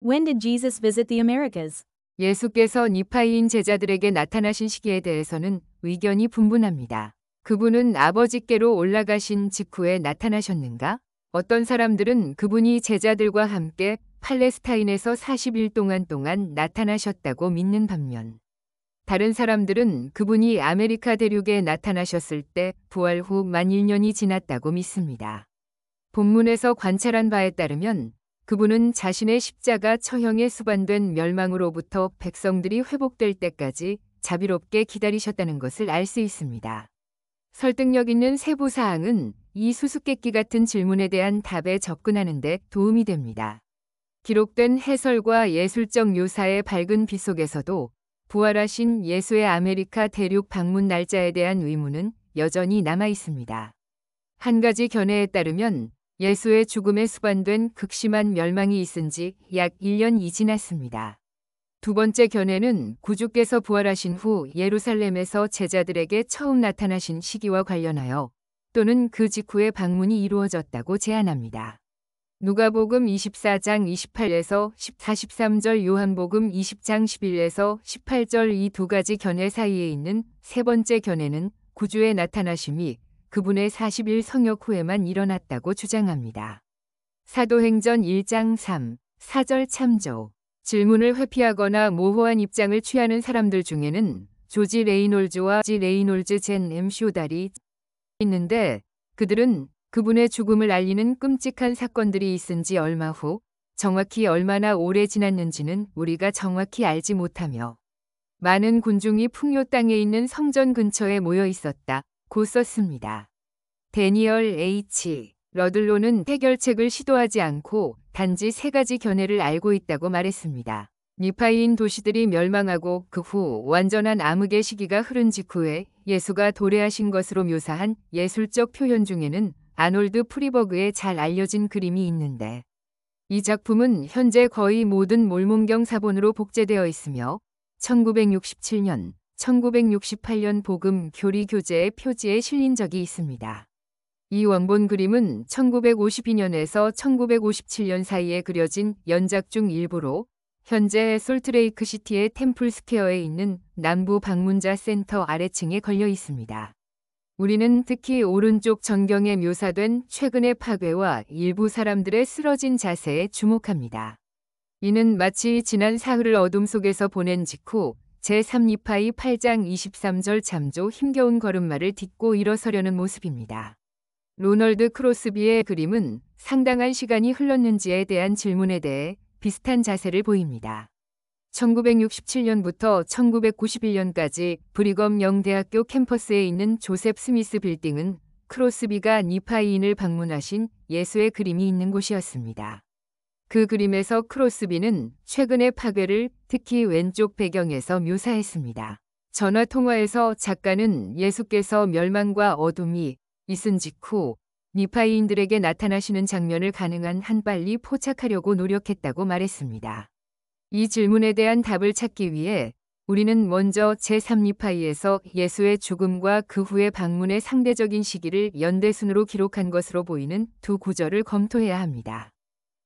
When did Jesus visit the Americas? 예수께서 니파이인 제자들에게 나타나신 시기에 대해서는 의견이 분분합니다. 그분은 아버지께로 올라가신 직후에 나타나셨는가? 어떤 사람들은 그분이 제자들과 함께 팔레스타인에서 40일 동안 나타나셨다고 믿는 반면, 다른 사람들은 그분이 아메리카 대륙에 나타나셨을 때 부활 후 10,000년이 지났다고 믿습니다. 본문에서 관찰한 바에 따르면 그분은 자신의 십자가 처형에 수반된 멸망으로부터 백성들이 회복될 때까지 자비롭게 기다리셨다는 것을 알 수 있습니다. 설득력 있는 세부 사항은 이 수수께끼 같은 질문에 대한 답에 접근하는 데 도움이 됩니다. 기록된 해설과 예술적 묘사의 밝은 빛 속에서도 부활하신 예수의 아메리카 대륙 방문 날짜에 대한 의문은 여전히 남아 있습니다. 한 가지 견해에 따르면 예수의 죽음에 수반된 극심한 멸망이 있은 지 약 1년이 지났습니다. 두 번째 견해는 구주께서 부활하신 후 예루살렘에서 제자들에게 처음 나타나신 시기와 관련하여 또는 그 직후에 방문이 이루어졌다고 제안합니다. 누가복음 24장 28에서 43절, 요한복음 20장 11에서 18절 이 두 가지 견해 사이에 있는 세 번째 견해는 구주의 나타나심이 그분의 40일 성역 후에만 일어났다고 주장합니다. 사도행전 1장 3, 4절 참조. 질문을 회피하거나 모호한 입장을 취하는 사람들 중에는 조지 레이놀즈와 레이놀즈 젠 M 쇼달이 있는데, 그들은 그분의 죽음을 알리는 끔찍한 사건들이 있은 지 얼마 후 정확히 얼마나 오래 지났는지는 우리가 정확히 알지 못하며 많은 군중이 풍요 땅에 있는 성전 근처에 모여 있었다고 썼습니다. 데니얼 H. 러들로는 해결책을 시도하지 않고 단지 세 가지 견해를 알고 있다고 말했습니다. 니파이인 도시들이 멸망하고 그 후 완전한 암흑의 시기가 흐른 직후에 예수가 도래하신 것으로 묘사한 예술적 표현 중에는 아놀드 프리버그의 잘 알려진 그림이 있는데, 이 작품은 현재 거의 모든 몰몬경 사본으로 복제되어 있으며 1967년, 1968년 복음 교리 교재의 표지에 실린 적이 있습니다. 이 원본 그림은 1952년에서 1957년 사이에 그려진 연작 중 일부로 현재 솔트레이크 시티의 템플 스퀘어에 있는 남부 방문자 센터 아래층에 걸려 있습니다. 우리는 특히 오른쪽 전경에 묘사된 최근의 파괴와 일부 사람들의 쓰러진 자세에 주목합니다. 이는 마치 지난 사흘을 어둠 속에서 보낸 직후 제3니파이 8장 23절 잠조 힘겨운 걸음마를 딛고 일어서려는 모습입니다. 로널드 크로스비의 그림은 상당한 시간이 흘렀는지에 대한 질문에 대해 비슷한 자세를 보입니다. 1967년부터 1991년까지 브리검 영대학교 캠퍼스에 있는 조셉 스미스 빌딩은 크로스비가 니파이인을 방문하신 예수의 그림이 있는 곳이었습니다. 그 그림에서 크로스비는 최근의 파괴를 특히 왼쪽 배경에서 묘사했습니다. 전화 통화에서 작가는 예수께서 멸망과 어둠이 있은 직후 니파이인들에게 나타나시는 장면을 가능한 한 빨리 포착하려고 노력했다고 말했습니다. 이 질문에 대한 답을 찾기 위해 우리는 먼저 제3니파이에서 예수의 죽음과 그 후의 방문의 상대적인 시기를 연대순으로 기록한 것으로 보이는 두 구절을 검토해야 합니다.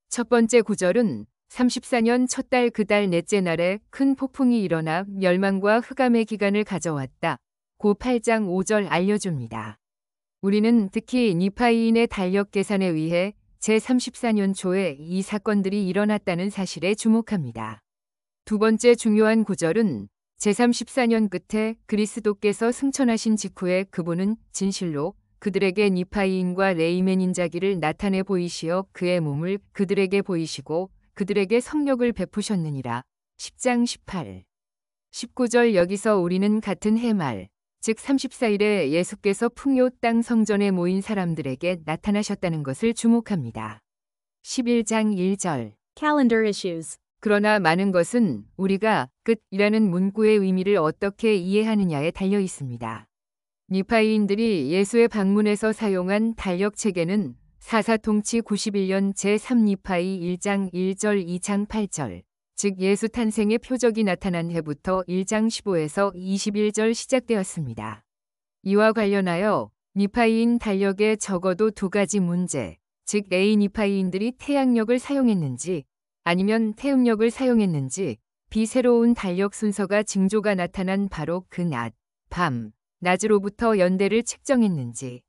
첫 번째 구절은 34년 첫 달 그 달 넷째 날에 큰 폭풍이 일어나 멸망과 흑암의 기간을 가져왔다. 고 8장 5절 알려줍니다. 우리는 특히 니파이인의 달력 계산에 의해 제34년 초에 이 사건들이 일어났다는 사실에 주목합니다. 두 번째 중요한 구절은 제34년 끝에 그리스도께서 승천하신 직후에 그분은 진실로 그들에게 니파이인과 레이멘 인자기를 나타내 보이시어 그의 몸을 그들에게 보이시고 그들에게 성령을 베푸셨느니라. 10장 18, 19절 여기서 우리는 같은 해말, 즉 34일에 예수께서 풍요 땅 성전에 모인 사람들에게 나타나셨다는 것을 주목합니다. 11장 1절 Calendar issues. 그러나 많은 것은 우리가 끝이라는 문구의 의미를 어떻게 이해하느냐에 달려 있습니다. 니파이인들이 예수의 방문에서 사용한 달력 체계는 사사통치 91년 제3니파이 1장 1절 2장 8절, 즉 예수 탄생의 표적이 나타난 해부터 1장 15에서 21절 시작되었습니다. 이와 관련하여 니파이인 달력에 적어도 두 가지 문제, 즉 A 니파이인들이 태양력을 사용했는지 아니면 태음력을 사용했는지 비새로운 달력 순서가 징조가 나타난 바로 그 낮, 밤, 낮으로부터 연대를 측정했는지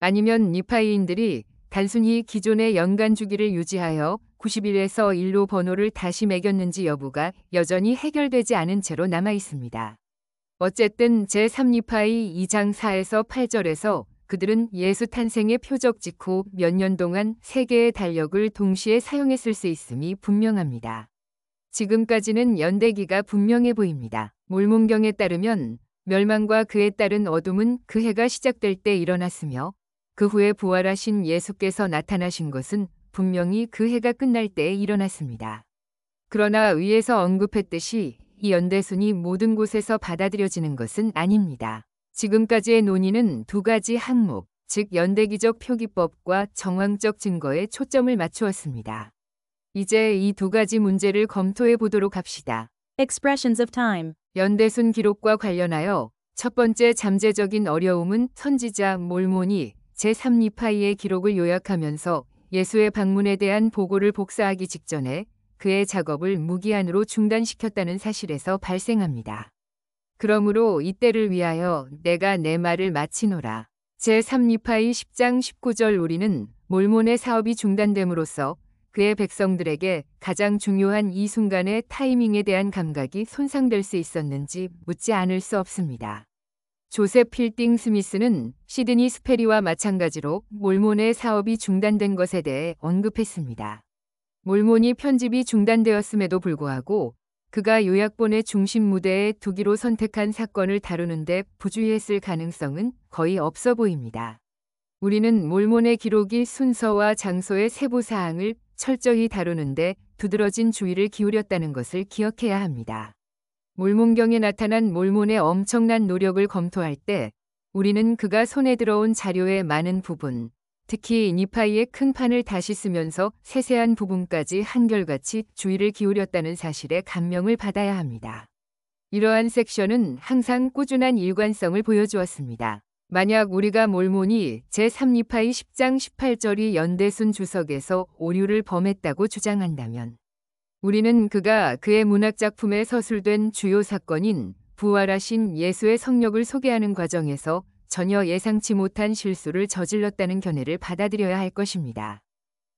아니면 니파이인들이 단순히 기존의 연간 주기를 유지하여 90일에서 1로 번호를 다시 매겼는지 여부가 여전히 해결되지 않은 채로 남아 있습니다. 어쨌든 제3니파이 2장 4에서 8절에서 그들은 예수 탄생의 표적 직후 몇 년 동안 세 개의 달력을 동시에 사용했을 수 있음이 분명합니다. 지금까지는 연대기가 분명해 보입니다. 몰몬경에 따르면 멸망과 그에 따른 어둠은 그 해가 시작될 때 일어났으며 그 후에 부활하신 예수께서 나타나신 것은 분명히 그 해가 끝날 때에 일어났습니다. 그러나 위에서 언급했듯이 이 연대순이 모든 곳에서 받아들여지는 것은 아닙니다. 지금까지의 논의는 두 가지 항목, 즉 연대기적 표기법과 정황적 증거에 초점을 맞추었습니다. 이제 이 두 가지 문제를 검토해 보도록 합시다. Expressions of time. 연대순 기록과 관련하여 첫 번째 잠재적인 어려움은 선지자 몰몬이 제3니파이의 기록을 요약하면서 예수의 방문에 대한 보고를 복사하기 직전에 그의 작업을 무기한으로 중단시켰다는 사실에서 발생합니다. 그러므로 이때를 위하여 내가 내 말을 마치노라. 제3니파이 10장 19절 우리는 몰몬의 사업이 중단됨으로써 그의 백성들에게 가장 중요한 이 순간의 타이밍에 대한 감각이 손상될 수 있었는지 묻지 않을 수 없습니다. 조셉 필딩 스미스는 시드니 스페리와 마찬가지로 몰몬의 사업이 중단된 것에 대해 언급했습니다. 몰몬이 편집이 중단되었음에도 불구하고 그가 요약본의 중심 무대에 두기로 선택한 사건을 다루는데 부주의했을 가능성은 거의 없어 보입니다. 우리는 몰몬의 기록이 순서와 장소의 세부 사항을 철저히 다루는데 두드러진 주의를 기울였다는 것을 기억해야 합니다. 몰몬경에 나타난 몰몬의 엄청난 노력을 검토할 때 우리는 그가 손에 들어온 자료의 많은 부분, 특히 니파이의 큰 판을 다시 쓰면서 세세한 부분까지 한결같이 주의를 기울였다는 사실에 감명을 받아야 합니다. 이러한 섹션은 항상 꾸준한 일관성을 보여주었습니다. 만약 우리가 몰몬이 제3니파이 10장 18절이 연대순 주석에서 오류를 범했다고 주장한다면 우리는 그가 그의 문학작품에 서술된 주요 사건인 부활하신 예수의 성력을 소개하는 과정에서 전혀 예상치 못한 실수를 저질렀다는 견해를 받아들여야 할 것입니다.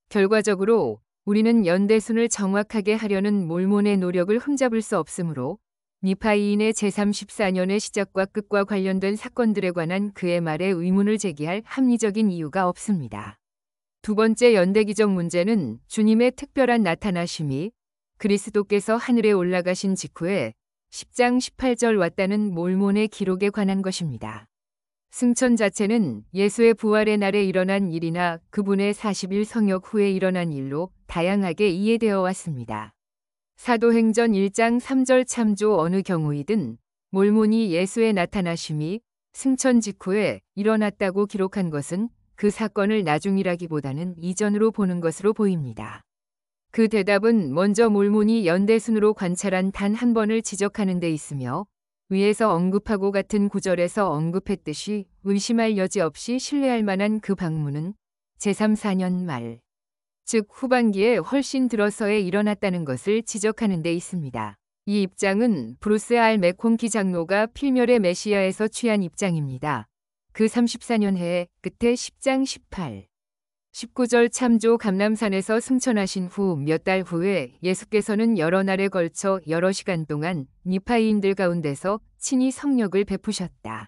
결과적으로 우리는 연대순을 정확하게 하려는 몰몬의 노력을 흠잡을 수 없으므로 니파이인의 제34년의 시작과 끝과 관련된 사건들에 관한 그의 말에 의문을 제기할 합리적인 이유가 없습니다. 두 번째 연대기적 문제는 주님의 특별한 나타나심이 그리스도께서 하늘에 올라가신 직후에 10장 18절 왔다는 몰몬의 기록에 관한 것입니다. 승천 자체는 예수의 부활의 날에 일어난 일이나 그분의 40일 성역 후에 일어난 일로 다양하게 이해되어 왔습니다. 사도행전 1장 3절 참조 어느 경우이든 몰몬이 예수의 나타나심이 승천 직후에 일어났다고 기록한 것은 그 사건을 나중이라기보다는 이전으로 보는 것으로 보입니다. 그 대답은 먼저 몰몬이 연대순으로 관찰한 단 한 번을 지적하는 데 있으며 위에서 언급하고 같은 구절에서 언급했듯이 의심할 여지 없이 신뢰할 만한 그 방문은 제3, 4년 말, 즉 후반기에 훨씬 들어서에 일어났다는 것을 지적하는 데 있습니다. 이 입장은 브루스 R. 맥콘키 장로가 필멸의 메시아에서 취한 입장입니다. 그 34년 해의 끝에 10장 18, 19절 참조 감람산에서 승천하신 후 몇 달 후에 예수께서는 여러 날에 걸쳐 여러 시간 동안 니파이인들 가운데서 친히 성력을 베푸셨다.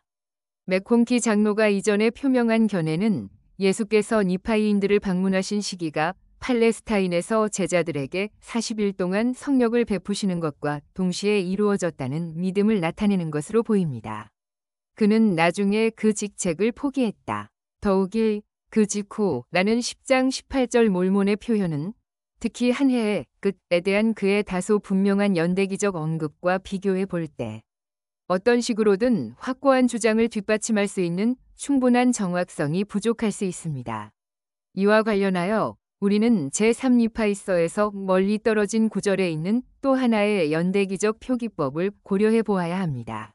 맥콘키 장로가 이전에 표명한 견해는 예수께서 니파이인들을 방문하신 시기가 팔레스타인에서 제자들에게 40일 동안 성력을 베푸시는 것과 동시에 이루어졌다는 믿음을 나타내는 것으로 보입니다. 그는 나중에 그 직책을 포기했다. 더욱이 그 직후 라는 10장 18절 몰몬의 표현은 특히 한 해의 끝에 대한 그의 다소 분명한 연대기적 언급과 비교해 볼 때 어떤 식으로든 확고한 주장을 뒷받침할 수 있는 충분한 정확성이 부족할 수 있습니다. 이와 관련하여 우리는 제3니파이서에서 멀리 떨어진 구절에 있는 또 하나의 연대기적 표기법을 고려해 보아야 합니다.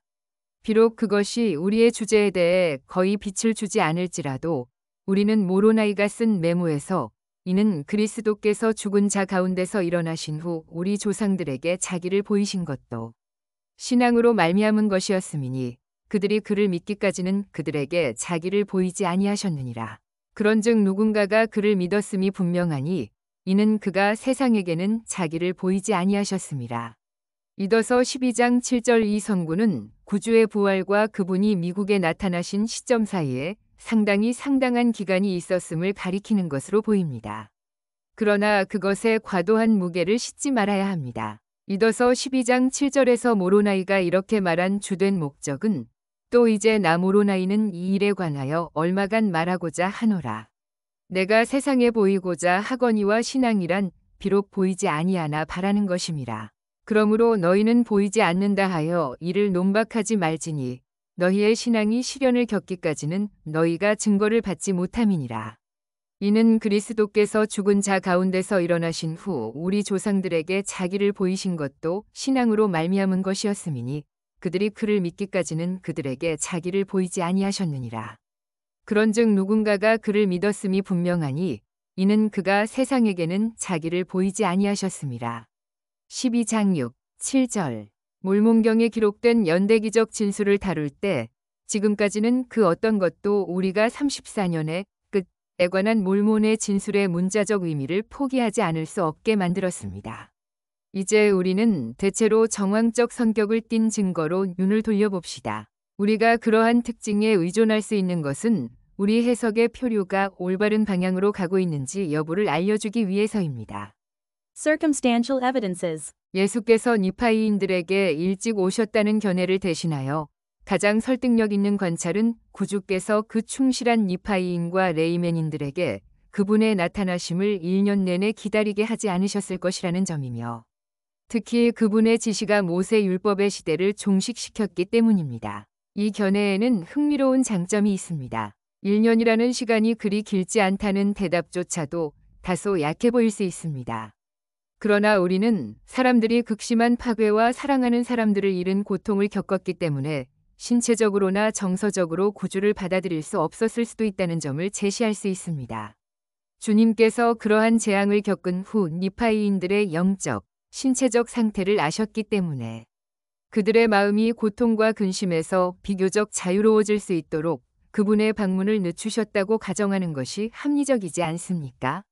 비록 그것이 우리의 주제에 대해 거의 빛을 주지 않을지라도 우리는 모로나이가 쓴 메모에서 이는 그리스도께서 죽은 자 가운데서 일어나신 후 우리 조상들에게 자기를 보이신 것도 신앙으로 말미암은 것이었음이니 그들이 그를 믿기까지는 그들에게 자기를 보이지 아니하셨느니라. 그런즉 누군가가 그를 믿었음이 분명하니 이는 그가 세상에게는 자기를 보이지 아니하셨음이라. 이더서 12장 7절 이 선구는 구주의 부활과 그분이 미국에 나타나신 시점 사이에 상당한 기간이 있었음을 가리키는 것으로 보입니다. 그러나 그것에 과도한 무게를 싣지 말아야 합니다. 이더서 12장 7절에서 모로나이가 이렇게 말한 주된 목적은 또 이제 나 모로나이는 이 일에 관하여 얼마간 말하고자 하노라. 내가 세상에 보이고자 하거니와 신앙이란 비록 보이지 아니하나 바라는 것임이라. 그러므로 너희는 보이지 않는다 하여 이를 논박하지 말지니 너희의 신앙이 시련을 겪기까지는 너희가 증거를 받지 못함이니라. 이는 그리스도께서 죽은 자 가운데서 일어나신 후 우리 조상들에게 자기를 보이신 것도 신앙으로 말미암은 것이었음이니 그들이 그를 믿기까지는 그들에게 자기를 보이지 아니하셨느니라. 그런즉 누군가가 그를 믿었음이 분명하니 이는 그가 세상에게는 자기를 보이지 아니하셨음이라. 12장 6, 7절 몰몬경에 기록된 연대기적 진술을 다룰 때 지금까지는 그 어떤 것도 우리가 34년의 끝에 관한 몰몬의 진술의 문자적 의미를 포기하지 않을 수 없게 만들었습니다. 이제 우리는 대체로 정황적 성격을 띤 증거로 눈을 돌려봅시다. 우리가 그러한 특징에 의존할 수 있는 것은 우리 해석의 표류가 올바른 방향으로 가고 있는지 여부를 알려주기 위해서입니다. Circumstantial evidences. 예수께서 니파이인들에게 일찍 오셨다는 견해를 대신하여 가장 설득력 있는 관찰은 구주께서 그 충실한 니파이인과 레이맨인들에게 그분의 나타나심을 1년 내내 기다리게 하지 않으셨을 것이라는 점이며 특히 그분의 지시가 모세 율법의 시대를 종식시켰기 때문입니다. 이 견해에는 흥미로운 장점이 있습니다. 1년이라는 시간이 그리 길지 않다는 대답조차도 다소 약해 보일 수 있습니다. 그러나 우리는 사람들이 극심한 파괴와 사랑하는 사람들을 잃은 고통을 겪었기 때문에 신체적으로나 정서적으로 구주를 받아들일 수 없었을 수도 있다는 점을 제시할 수 있습니다. 주님께서 그러한 재앙을 겪은 후 니파이인들의 영적, 신체적 상태를 아셨기 때문에 그들의 마음이 고통과 근심에서 비교적 자유로워질 수 있도록 그분의 방문을 늦추셨다고 가정하는 것이 합리적이지 않습니까?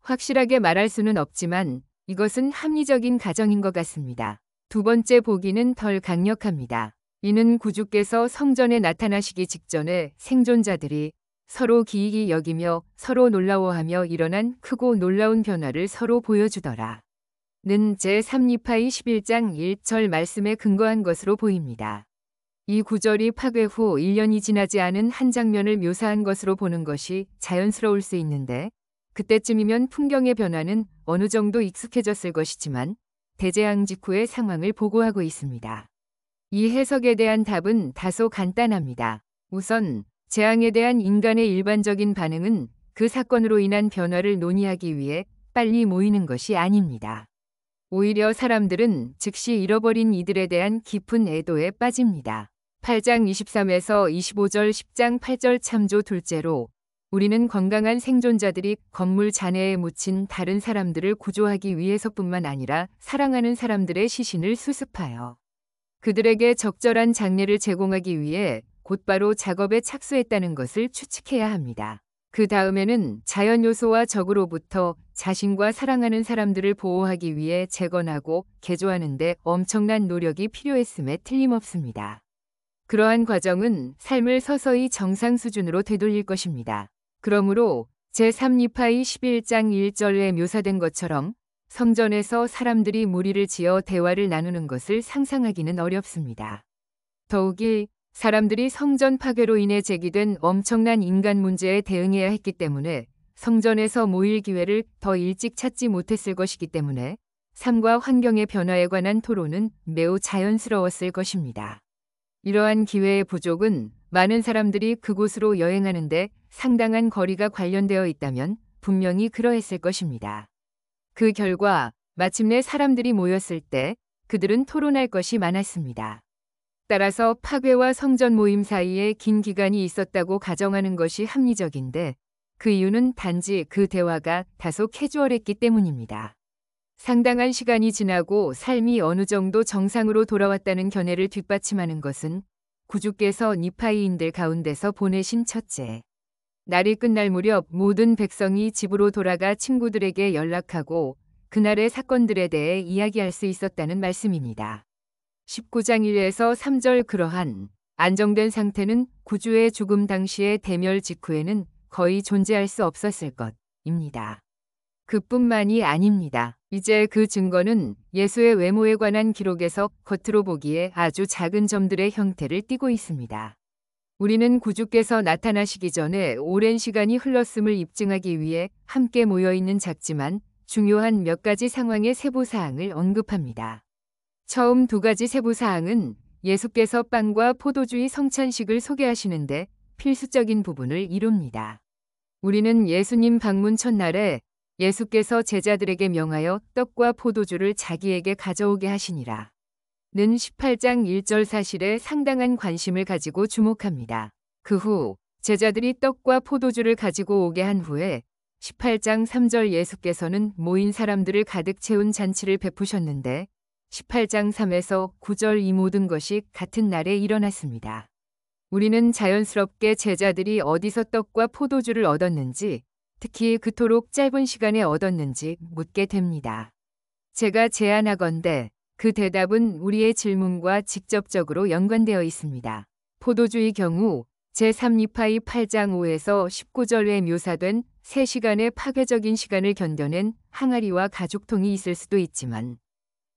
확실하게 말할 수는 없지만 이것은 합리적인 가정인 것 같습니다. 두 번째 보기는 덜 강력합니다. 이는 구주께서 성전에 나타나시기 직전에 생존자들이 서로 기이히 여기며 서로 놀라워하며 일어난 크고 놀라운 변화를 서로 보여주더라. 는 제3니파이 11장 1절 말씀에 근거한 것으로 보입니다. 이 구절이 파괴 후 1년이 지나지 않은 한 장면을 묘사한 것으로 보는 것이 자연스러울 수 있는데 그때쯤이면 풍경의 변화는 어느 정도 익숙해졌을 것이지만 대재앙 직후의 상황을 보고하고 있습니다. 이 해석에 대한 답은 다소 간단합니다. 우선 재앙에 대한 인간의 일반적인 반응은 그 사건으로 인한 변화를 논의하기 위해 빨리 모이는 것이 아닙니다. 오히려 사람들은 즉시 잃어버린 이들에 대한 깊은 애도에 빠집니다. 8장 23에서 25절 10장 8절 참조 둘째로 우리는 건강한 생존자들이 건물 잔해에 묻힌 다른 사람들을 구조하기 위해서뿐만 아니라 사랑하는 사람들의 시신을 수습하여 그들에게 적절한 장례를 제공하기 위해 곧바로 작업에 착수했다는 것을 추측해야 합니다. 그 다음에는 자연 요소와 적으로부터 자신과 사랑하는 사람들을 보호하기 위해 재건하고 개조하는 데 엄청난 노력이 필요했음에 틀림없습니다. 그러한 과정은 삶을 서서히 정상 수준으로 되돌릴 것입니다. 그러므로 제3니파이 11장 1절에 묘사된 것처럼 성전에서 사람들이 무리를 지어 대화를 나누는 것을 상상하기는 어렵습니다. 더욱이 사람들이 성전 파괴로 인해 제기된 엄청난 인간 문제에 대응해야 했기 때문에 성전에서 모일 기회를 더 일찍 찾지 못했을 것이기 때문에 삶과 환경의 변화에 관한 토론은 매우 자연스러웠을 것입니다. 이러한 기회의 부족은 많은 사람들이 그곳으로 여행하는데 상당한 거리가 관련되어 있다면 분명히 그러했을 것입니다. 그 결과 마침내 사람들이 모였을 때 그들은 토론할 것이 많았습니다. 따라서 파괴와 성전 모임 사이에 긴 기간이 있었다고 가정하는 것이 합리적인데 그 이유는 단지 그 대화가 다소 캐주얼했기 때문입니다. 상당한 시간이 지나고 삶이 어느 정도 정상으로 돌아왔다는 견해를 뒷받침하는 것은 구주께서 니파이인들 가운데서 보내신 첫째 날이 끝날 무렵 모든 백성이 집으로 돌아가 친구들에게 연락하고 그날의 사건들에 대해 이야기할 수 있었다는 말씀입니다. 19장 1에서 3절 그러한 안정된 상태는 구주의 죽음 당시의 대멸 직후에는 거의 존재할 수 없었을 것입니다. 그뿐만이 아닙니다. 이제 그 증거는 예수의 외모에 관한 기록에서 겉으로 보기에 아주 작은 점들의 형태를 띠고 있습니다. 우리는 구주께서 나타나시기 전에 오랜 시간이 흘렀음을 입증하기 위해 함께 모여있는 작지만 중요한 몇 가지 상황의 세부사항을 언급합니다. 처음 두 가지 세부사항은 예수께서 빵과 포도주의 성찬식을 소개하시는데 필수적인 부분을 이룹니다. 우리는 예수님 방문 첫날에 예수께서 제자들에게 명하여 떡과 포도주를 자기에게 가져오게 하시니라 는 18장 1절 사실에 상당한 관심을 가지고 주목합니다. 그 후 제자들이 떡과 포도주를 가지고 오게 한 후에 18장 3절 예수께서는 모인 사람들을 가득 채운 잔치를 베푸셨는데 18장 3에서 9절 이 모든 것이 같은 날에 일어났습니다. 우리는 자연스럽게 제자들이 어디서 떡과 포도주를 얻었는지, 특히 그토록 짧은 시간에 얻었는지 묻게 됩니다. 제가 제안하건대 그 대답은 우리의 질문과 직접적으로 연관되어 있습니다. 포도주의 경우 제3니파이 8장 5에서 19절에 묘사된 3시간의 파괴적인 시간을 견뎌낸 항아리와 가죽통이 있을 수도 있지만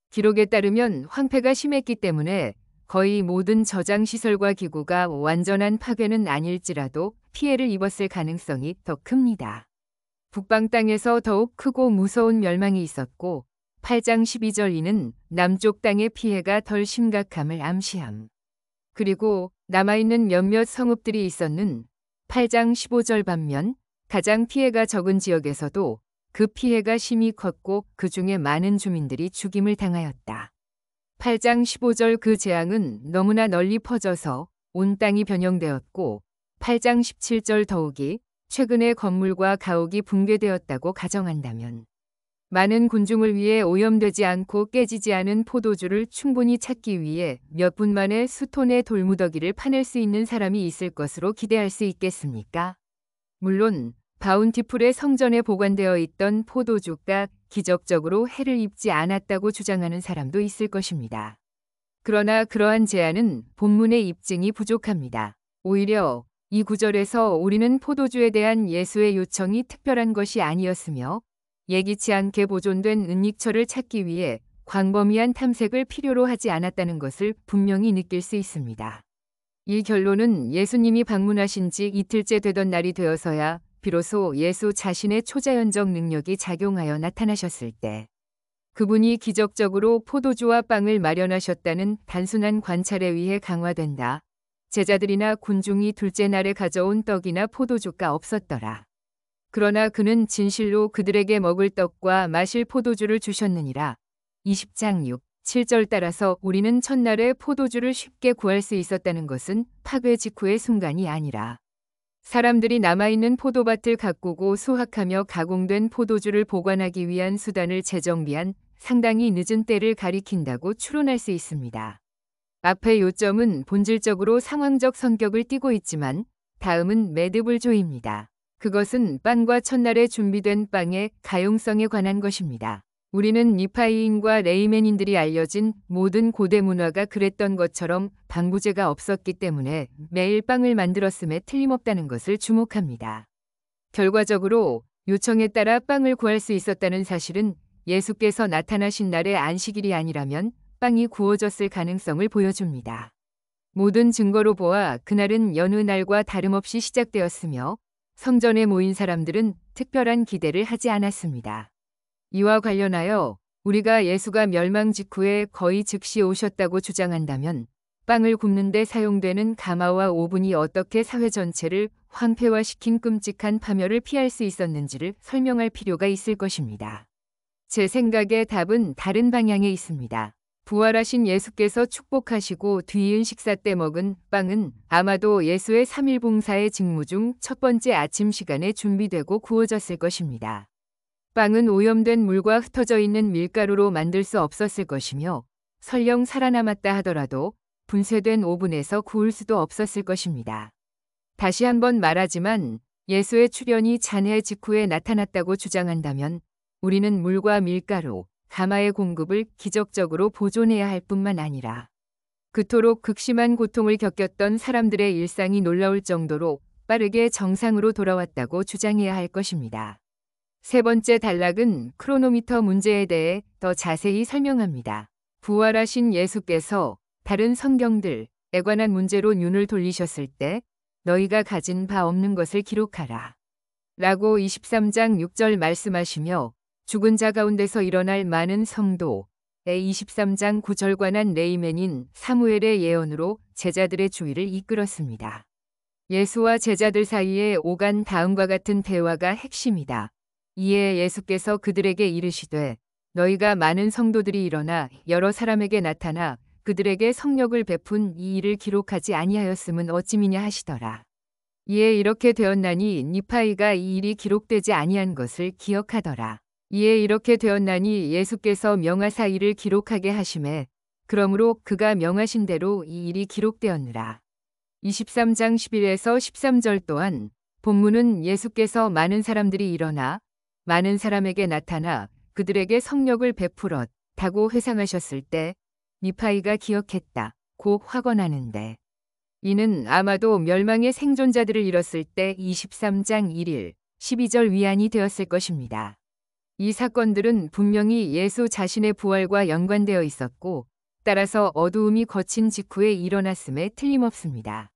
기록에 따르면 황폐가 심했기 때문에 거의 모든 저장시설과 기구가 완전한 파괴는 아닐지라도 피해를 입었을 가능성이 더 큽니다. 북방 땅에서 더욱 크고 무서운 멸망이 있었고 8장 12절 이는 남쪽 땅의 피해가 덜 심각함을 암시함. 그리고 남아있는 몇몇 성읍들이 있었는 8장 15절 반면 가장 피해가 적은 지역에서도 그 피해가 심히 컸고 그 중에 많은 주민들이 죽임을 당하였다. 8장 15절 그 재앙은 너무나 널리 퍼져서 온 땅이 변형되었고 8장 17절 더욱이 최근에 건물과 가옥이 붕괴되었다고 가정한다면 많은 군중을 위해 오염되지 않고 깨지지 않은 포도주를 충분히 찾기 위해 몇 분 만에 수톤의 돌무더기를 파낼 수 있는 사람이 있을 것으로 기대할 수 있겠습니까? 물론 바운티풀의 성전에 보관되어 있던 포도주가 기적적으로 해를 입지 않았다고 주장하는 사람도 있을 것입니다. 그러나 그러한 제안은 본문의 입증이 부족합니다. 오히려 이 구절에서 우리는 포도주에 대한 예수의 요청이 특별한 것이 아니었으며 예기치 않게 보존된 은닉처를 찾기 위해 광범위한 탐색을 필요로 하지 않았다는 것을 분명히 느낄 수 있습니다. 이 결론은 예수님이 방문하신 지 이틀째 되던 날이 되어서야 비로소 예수 자신의 초자연적 능력이 작용하여 나타나셨을 때 그분이 기적적으로 포도주와 빵을 마련하셨다는 단순한 관찰에 의해 강화된다. 제자들이나 군중이 둘째 날에 가져온 떡이나 포도주가 없었더라. 그러나 그는 진실로 그들에게 먹을 떡과 마실 포도주를 주셨느니라. 20장 6, 7절 따라서 우리는 첫날에 포도주를 쉽게 구할 수 있었다는 것은 파괴 직후의 순간이 아니라 사람들이 남아있는 포도밭을 가꾸고 수확하며 가공된 포도주를 보관하기 위한 수단을 재정비한 상당히 늦은 때를 가리킨다고 추론할 수 있습니다. 앞의 요점은 본질적으로 상황적 성격을 띠고 있지만 다음은 매듭을조입니다. 그것은 빵과 첫날에 준비된 빵의 가용성에 관한 것입니다. 우리는 니파이인과 레이맨인들이 알려진 모든 고대 문화가 그랬던 것처럼 방부제가 없었기 때문에 매일 빵을 만들었음에 틀림없다는 것을 주목합니다. 결과적으로 요청에 따라 빵을 구할 수 있었다는 사실은 예수께서 나타나신 날의 안식일이 아니라면 빵이 구워졌을 가능성을 보여줍니다. 모든 증거로 보아 그날은 여느 날과 다름없이 시작되었으며 성전에 모인 사람들은 특별한 기대를 하지 않았습니다. 이와 관련하여 우리가 예수가 멸망 직후에 거의 즉시 오셨다고 주장한다면 빵을 굽는 데 사용되는 가마와 오븐이 어떻게 사회 전체를 황폐화시킨 끔찍한 파멸을 피할 수 있었는지를 설명할 필요가 있을 것입니다. 제 생각에 답은 다른 방향에 있습니다. 부활하신 예수께서 축복하시고 뒤이은 식사 때 먹은 빵은 아마도 예수의 3일 봉사의 직무 중 첫 번째 아침 시간에 준비되고 구워졌을 것입니다. 빵은 오염된 물과 흩어져 있는 밀가루로 만들 수 없었을 것이며 설령 살아남았다 하더라도 분쇄된 오븐에서 구울 수도 없었을 것입니다. 다시 한번 말하지만 예수의 출현이 잔해 직후에 나타났다고 주장한다면 우리는 물과 밀가루, 가마의 공급을 기적적으로 보존해야 할 뿐만 아니라 그토록 극심한 고통을 겪었던 사람들의 일상이 놀라울 정도로 빠르게 정상으로 돌아왔다고 주장해야 할 것입니다. 세 번째 단락은 크로노미터 문제에 대해 더 자세히 설명합니다. 부활하신 예수께서 다른 성경들에 관한 문제로 눈을 돌리셨을 때 너희가 가진 바 없는 것을 기록하라. 라고 23장 6절 말씀하시며 죽은 자 가운데서 일어날 많은 성도의 23장 9절 관한 레이맨인 사무엘의 예언으로 제자들의 주의를 이끌었습니다. 예수와 제자들 사이에 오간 다음과 같은 대화가 핵심이다. 이에 예수께서 그들에게 이르시되 너희가 많은 성도들이 일어나 여러 사람에게 나타나 그들에게 성령을 베푼 이 일을 기록하지 아니하였음은 어찌미냐 하시더라. 이에 이렇게 되었나니 니파이가 이 일이 기록되지 아니한 것을 기억하더라. 이에 이렇게 되었나니 예수께서 명하사 이를 기록하게 하심에 그러므로 그가 명하신 대로 이 일이 기록되었느라. 23장 11에서 13절 또한 본문은 예수께서 많은 사람들이 일어나 많은 사람에게 나타나 그들에게 성령을 베풀었다고 회상하셨을 때 니파이가 기억했다 고 확언하는데 이는 아마도 멸망의 생존자들을 잃었을 때 23장 1일 12절 위안이 되었을 것입니다. 이 사건들은 분명히 예수 자신의 부활과 연관되어 있었고 따라서 어두움이 거친 직후에 일어났음에 틀림없습니다.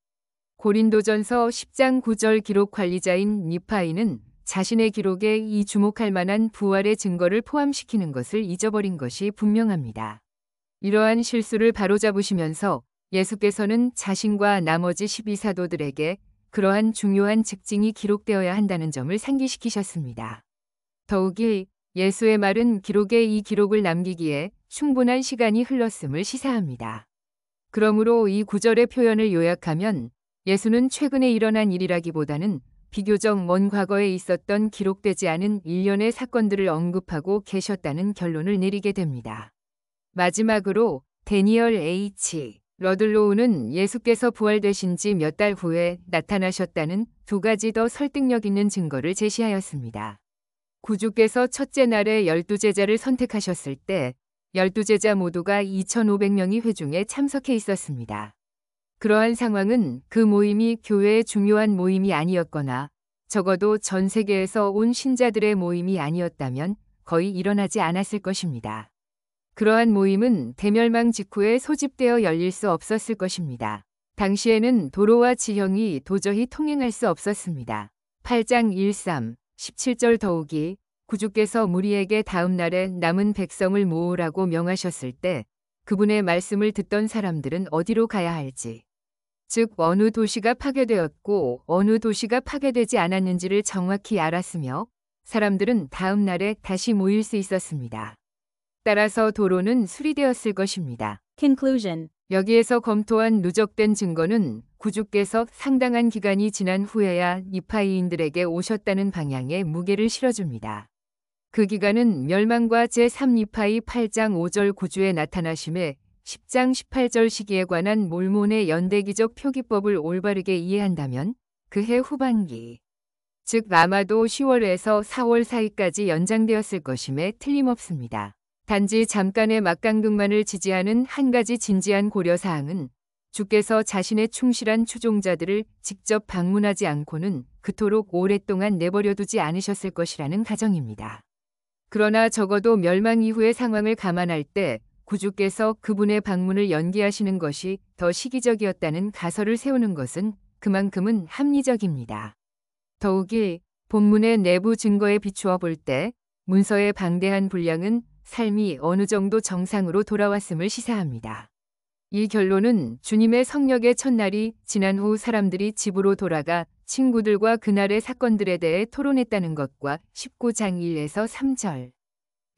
고린도전서 10장 9절 기록 관리자인 니파이는 자신의 기록에 이 주목할 만한 부활의 증거를 포함시키는 것을 잊어버린 것이 분명합니다. 이러한 실수를 바로잡으시면서 예수께서는 자신과 나머지 12사도들에게 그러한 중요한 직징이 기록되어야 한다는 점을 상기시키셨습니다. 더욱이 예수의 말은 기록에 이 기록을 남기기에 충분한 시간이 흘렀음을 시사합니다. 그러므로 이 구절의 표현을 요약하면 예수는 최근에 일어난 일이라기보다는 비교적 먼 과거에 있었던 기록되지 않은 일련의 사건들을 언급하고 계셨다는 결론을 내리게 됩니다. 마지막으로 데니얼 H. 러들로우는 예수께서 부활되신 지 몇 달 후에 나타나셨다는 두 가지 더 설득력 있는 증거를 제시하였습니다. 구주께서 첫째 날에 12제자를 선택하셨을 때 12제자 모두가 2,500명이 회중에 참석해 있었습니다. 그러한 상황은 그 모임이 교회의 중요한 모임이 아니었거나 적어도 전 세계에서 온 신자들의 모임이 아니었다면 거의 일어나지 않았을 것입니다. 그러한 모임은 대멸망 직후에 소집되어 열릴 수 없었을 것입니다. 당시에는 도로와 지형이 도저히 통행할 수 없었습니다. 8장 13, 17절 더욱이 구주께서 무리에게 다음 날에 남은 백성을 모으라고 명하셨을 때 그분의 말씀을 듣던 사람들은 어디로 가야 할지, 즉 어느 도시가 파괴되었고 어느 도시가 파괴되지 않았는지를 정확히 알았으며 사람들은 다음 날에 다시 모일 수 있었습니다. 따라서 도로는 수리되었을 것입니다. Conclusion. 여기에서 검토한 누적된 증거는 구주께서 상당한 기간이 지난 후에야 니파이인들에게 오셨다는 방향에 무게를 실어줍니다. 그 기간은 멸망과 제3니파이 8장 5절 구주에 나타나심에 10장 18절 시기에 관한 몰몬의 연대기적 표기법을 올바르게 이해한다면 그해 후반기, 즉 아마도 10월에서 4월 사이까지 연장되었을 것임에 틀림없습니다. 단지 잠깐의 막강등만을 지지하는 한 가지 진지한 고려사항은 주께서 자신의 충실한 추종자들을 직접 방문하지 않고는 그토록 오랫동안 내버려두지 않으셨을 것이라는 가정입니다. 그러나 적어도 멸망 이후의 상황을 감안할 때 구주께서 그분의 방문을 연기하시는 것이 더 시기적이었다는 가설을 세우는 것은 그만큼은 합리적입니다. 더욱이 본문의 내부 증거에 비추어 볼 때 문서의 방대한 분량은 삶이 어느 정도 정상으로 돌아왔음을 시사합니다. 이 결론은 주님의 성령의 첫날이 지난 후 사람들이 집으로 돌아가 친구들과 그날의 사건들에 대해 토론했다는 것과 19장 1에서 3절,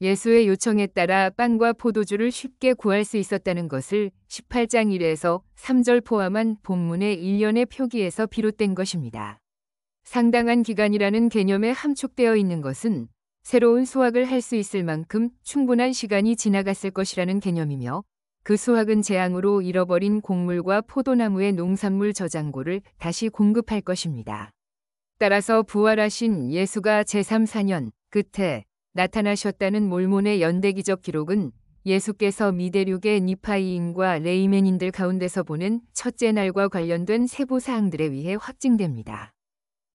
예수의 요청에 따라 빵과 포도주를 쉽게 구할 수 있었다는 것을 18장 1에서 3절 포함한 본문의 일련의 표기에서 비롯된 것입니다. 상당한 기간이라는 개념에 함축되어 있는 것은 새로운 수확을 할 수 있을 만큼 충분한 시간이 지나갔을 것이라는 개념이며, 그 수확은 재앙으로 잃어버린 곡물과 포도나무의 농산물 저장고를 다시 공급할 것입니다. 따라서 부활하신 예수가 제3, 4년 끝에 나타나셨다는 몰몬의 연대기적 기록은 예수께서 미대륙의 니파이인과 레이멘인들 가운데서 보낸 첫째 날과 관련된 세부 사항들에 의해 확증됩니다.